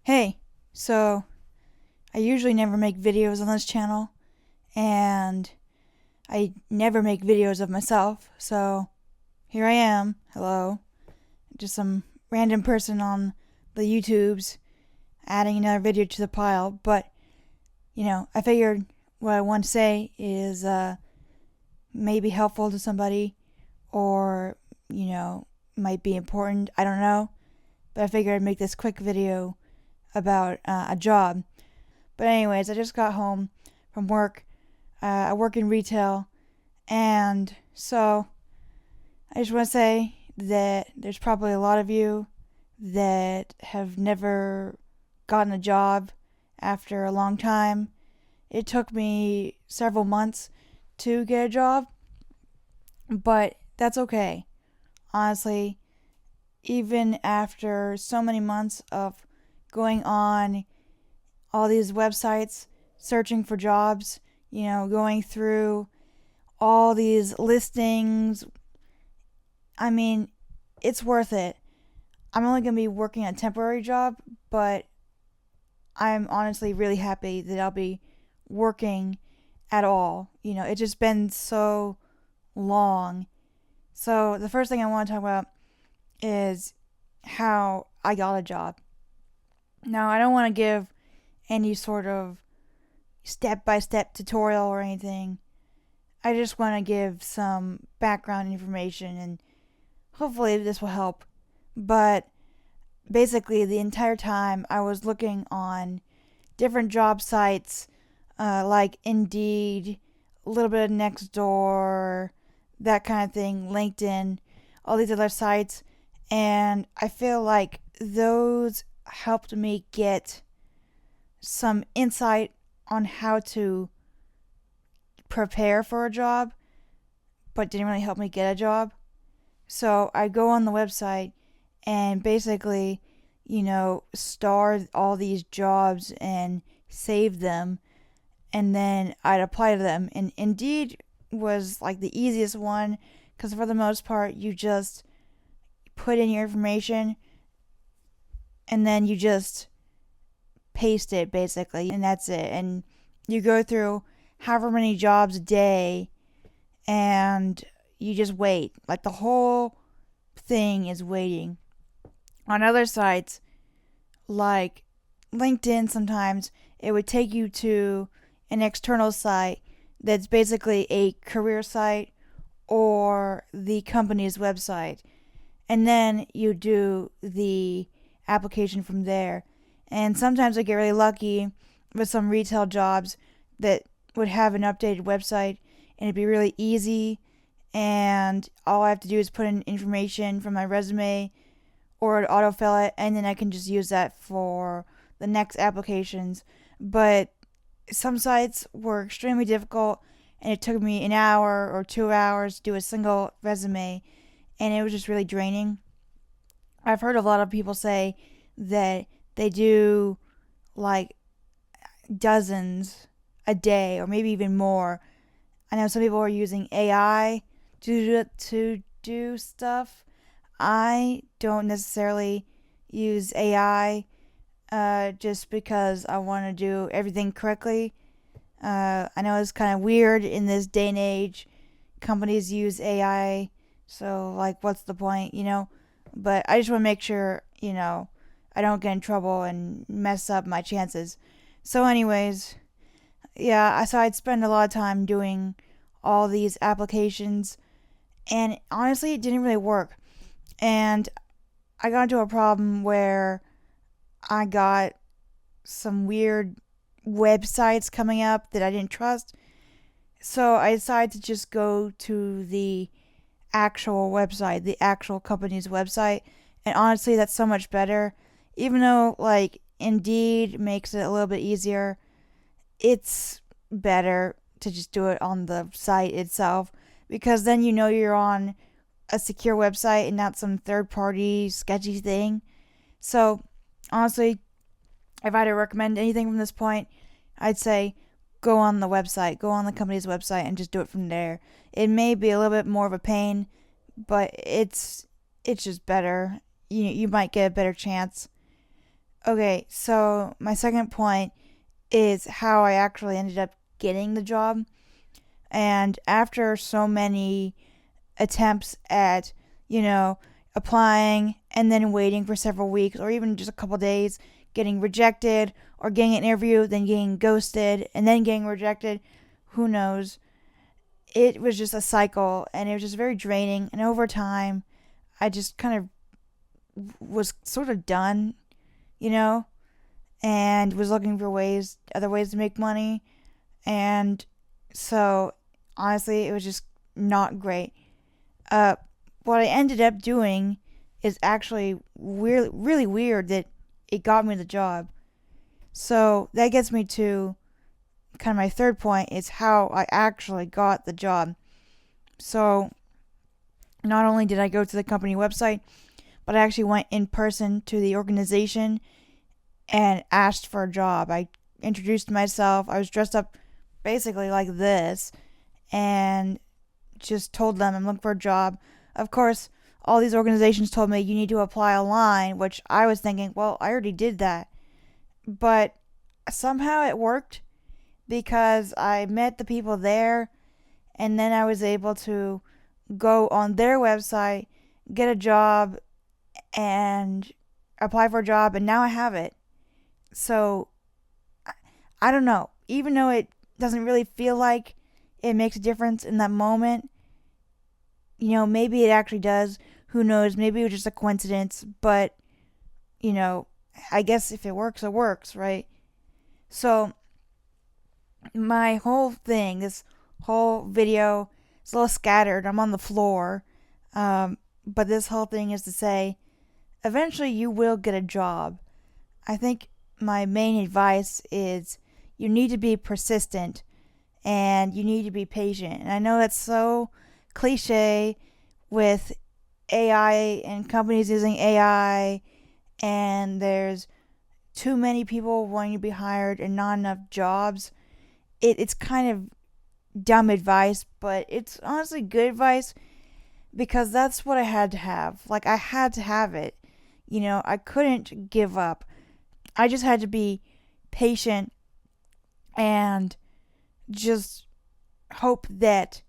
Hey, so I usually never make videos on this channel, and I never make videos of myself, so here I am. Hello. Just some random person on the YouTubes adding another video to the pile, but I figured what I want to say is maybe helpful to somebody or, might be important. I don't know, but I figured I'd make this quick video about a job. But anyways, I just got home from work. I work in retail, and so I just want to say that there's probably a lot of you that have never gotten a job after a long time. It took me several months to get a job, but that's okay. Honestly, even after so many months of going on all these websites, searching for jobs, going through all these listings. I mean, it's worth it. I'm only going to be working a temporary job, but I'm honestly really happy that I'll be working at all. It's just been so long. So, the first thing I want to talk about is how I got a job. Now, I don't want to give any sort of step by step tutorial or anything. I just want to give some background information and hopefully this will help. But basically, the entire time I was looking on different job sites like Indeed, a little bit of Nextdoor, that kind of thing, LinkedIn, all these other sites, and I feel like those helped me get some insight on how to prepare for a job, but didn't really help me get a job. So I go on the website and basically, star all these jobs and save them, and then I'd apply to them. And Indeed was like the easiest one because for the most part, you just put in your information and then you just paste it basically, and that's it. And you go through however many jobs a day and you just wait. Like the whole thing is waiting. On other sites like LinkedIn, sometimes it would take you to an external site that's basically a career site or the company's website. And then you do the application from there. And sometimes I get really lucky with some retail jobs that would have an updated website and it'd be really easy. And all I have to do is put in information from my resume or it autofill it, and then I can just use that for the next applications. But some sites were extremely difficult, and it took me an hour or 2 hours to do a single resume, and it was just really draining. I've heard a lot of people say that they do like dozens a day or maybe even more. I know some people are using AI to do stuff. I don't necessarily use AI just because I want to do everything correctly. I know it's kind of weird in this day and age. Companies use AI, so like, what's the point? But I just want to make sure, I don't get in trouble and mess up my chances. So, anyways, yeah, so I'd spend a lot of time doing all these applications, and honestly, it didn't really work. And I got into a problem where I got some weird websites coming up that I didn't trust. So I decided to just go to the actual website, the actual company's website. And honestly, that's so much better. Even though, like, Indeed makes it a little bit easier, it's better to just do it on the site itself because then you're on a secure website and not some third party sketchy thing. So, honestly, if I had to recommend anything from this point, I'd say go on the website, go on the company's website and just do it from there. It may be a little bit more of a pain, but it's just better. You might get a better chance. Okay, so my second point is how I actually ended up getting the job. And after so many attempts at, you know, applying and then waiting for several weeks or even just a couple days, getting rejected or getting an interview, then getting ghosted and then getting rejected, who knows? It was just a cycle and it was just very draining. And over time, I just kind of was sort of done, you know, and was looking for other ways to make money. And so, honestly, it was just not great. Uh, what I ended up doing is actually really weird that it got me the job. So that gets me to kind of my third point is how I actually got the job. So not only did I go to the company website, but I actually went in person to the organization and asked for a job. I introduced myself. I was dressed up basically like this and just told them I'm looking for a job. Of course, all these organizations told me you need to apply online, which I was thinking, well, I already did that. But somehow it worked because I met the people there and then I was able to go on their website, get a job, and apply for a job, and now I have it. So I don't know. Even though it doesn't really feel like it makes a difference in that moment, maybe it actually does. Who knows? Maybe it was just a coincidence, but, you know, I guess if it works, it works, right? So, my whole thing, this whole video, it's a little scattered. I'm on the floor. But this whole thing is to say, eventually you will get a job. I think my main advice is you need to be persistent and you need to be patient. And I know that's so cliche with AI and companies using AI, and there's too many people wanting to be hired and not enough jobs. It's kind of dumb advice, but it's honestly good advice because that's what I had to have. Like, I had to have it. I couldn't give up. I just had to be patient and just hope that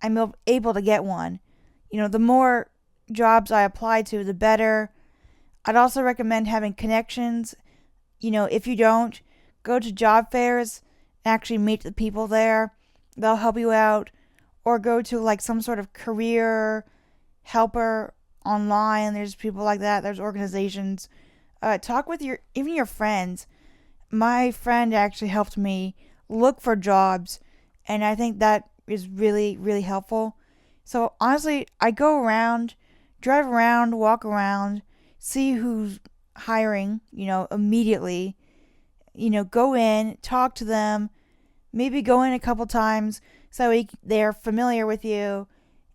I'm able to get one. The more jobs I apply to, the better. I'd also recommend having connections. If you don't, go to job fairs and actually meet the people there. They'll help you out. Or go to like some sort of career helper online. There's people like that. There's organizations. Talk with even your friends. My friend actually helped me look for jobs, and I think that is really, really helpful. So honestly, I go around, drive around, walk around, see who's hiring, immediately. Go in, talk to them, maybe go in a couple times so they're familiar with you,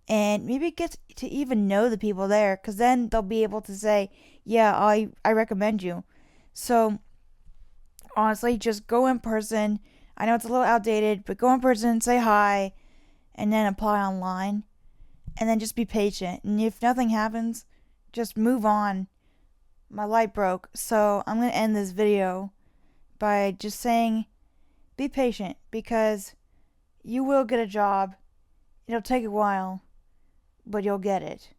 and maybe get to even know the people there, because then they'll be able to say, yeah, I recommend you. So honestly, just go in person. I know it's a little outdated, but go in person, say hi, and then apply online. And then just be patient. And if nothing happens, just move on. My light broke, so I'm going to end this video by just saying be patient, because you will get a job. It'll take a while, but you'll get it.